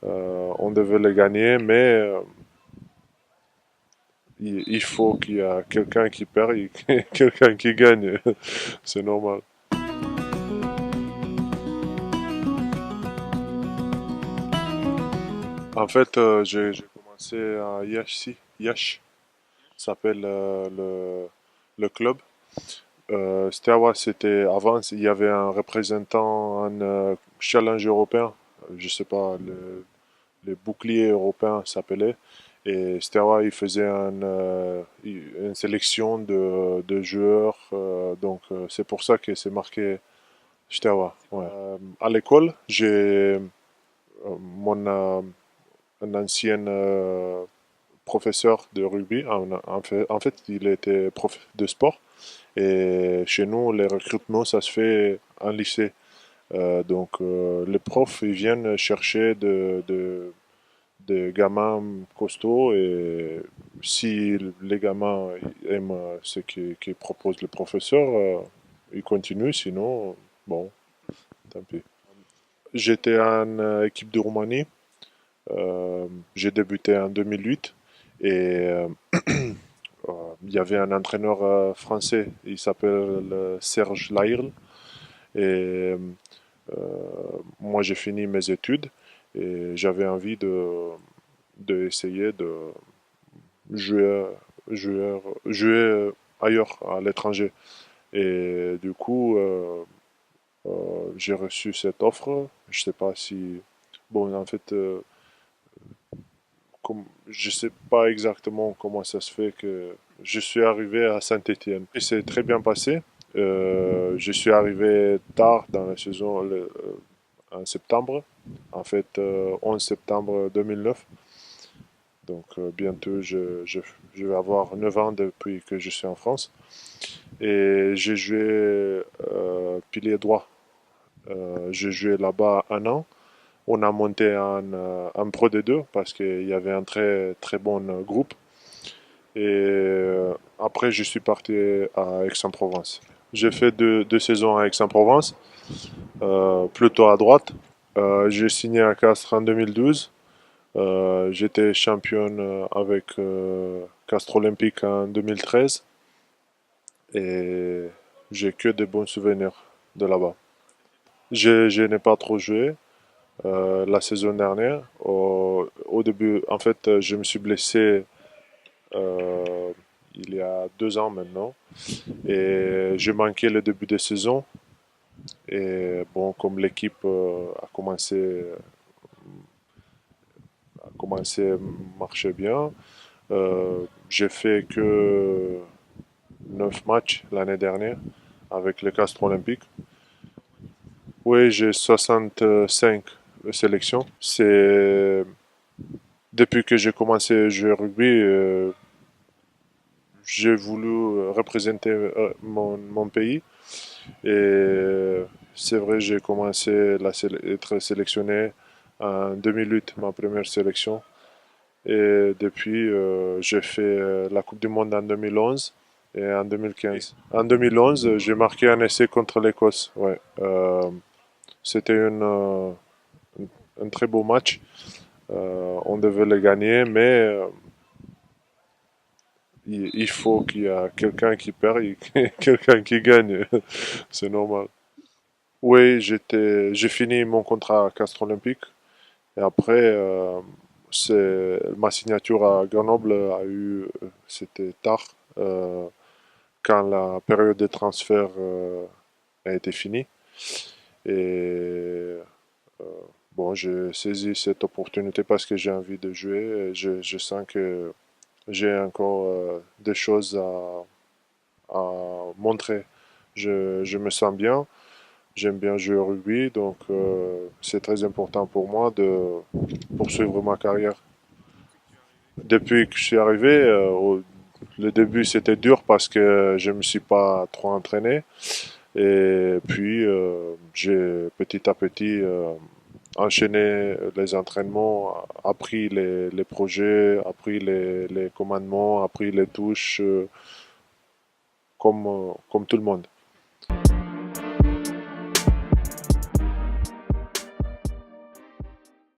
On devait le gagner, mais il faut qu'il y ait quelqu'un qui perd et quelqu'un qui gagne. C'est normal. En fait, j'ai commencé à Yashi, Yash, s'appelle le club. Steaua, c'était avant, il y avait un représentant en challenge européen. Je sais pas, le bouclier européen s'appelait. Et Steaua, il faisait une sélection de joueurs. Donc, c'est pour ça que c'est marqué Steaua. Ouais. À l'école, j'ai un ancien professeur de rugby. En fait, il était prof de sport. Et chez nous, les recrutements, ça se fait en lycée. Donc, les profs, ils viennent chercher des gamins costauds et si les gamins aiment ce qui propose le professeur, ils continuent. Sinon, bon, tant pis. J'étais en équipe de Roumanie. J'ai débuté en 2008 et il y avait un entraîneur français. Il s'appelle Serge Lairle. Et moi, j'ai fini mes études et j'avais envie d'essayer de jouer, jouer ailleurs, à l'étranger. Et du coup, j'ai reçu cette offre. Je sais pas si... Bon, en fait, je sais pas exactement comment ça se fait que je suis arrivé à Saint-Étienne. Et c'est très bien passé. Je suis arrivé tard dans la saison, en septembre. En fait, 11 septembre 2009. Donc, bientôt, je vais avoir 9 ans depuis que je suis en France. Et j'ai joué pilier droit. J'ai joué là-bas un an. On a monté en Pro D2 parce qu'il y avait un très très bon groupe. Et après, je suis parti à Aix-en-Provence. J'ai fait deux saisons à Aix-en-Provence, plutôt à droite. J'ai signé à Castres en 2012. J'étais championne avec Castres Olympique en 2013 et j'ai que de bons souvenirs de là-bas. Je n'ai pas trop joué la saison dernière. Au début, en fait, je me suis blessé euh, il y a 2 ans maintenant et j'ai manqué le début de saison. Et bon, comme l'équipe a commencé à marcher bien, j'ai fait que 9 matchs l'année dernière avec le Castres Olympique. Oui, j'ai 65 sélections. C'est depuis que j'ai commencé à jouer au rugby, j'ai voulu représenter mon pays. Et c'est vrai, j'ai commencé à être sélectionné en 2008, ma première sélection. Et depuis, j'ai fait la Coupe du Monde en 2011 et en 2015. En 2011, j'ai marqué un essai contre l'Écosse. Ouais. C'était un très beau match. On devait le gagner, mais il faut qu'il y ait quelqu'un qui perd et quelqu'un qui gagne. C'est normal. Oui, j'ai fini mon contrat à Castres Olympique et après, ma signature à Grenoble c'était tard, quand la période de transfert a été finie. Et bon, j'ai saisi cette opportunité parce que j'ai envie de jouer. Et je sens que j'ai encore des choses à montrer. Je me sens bien. J'aime bien jouer au rugby, donc c'est très important pour moi de poursuivre ma carrière. Depuis que je suis arrivé, le début c'était dur parce que je me suis pas trop entraîné. Et puis j'ai petit à petit enchaîné les entraînements, appris les projets, appris les commandements, appris les touches, comme tout le monde.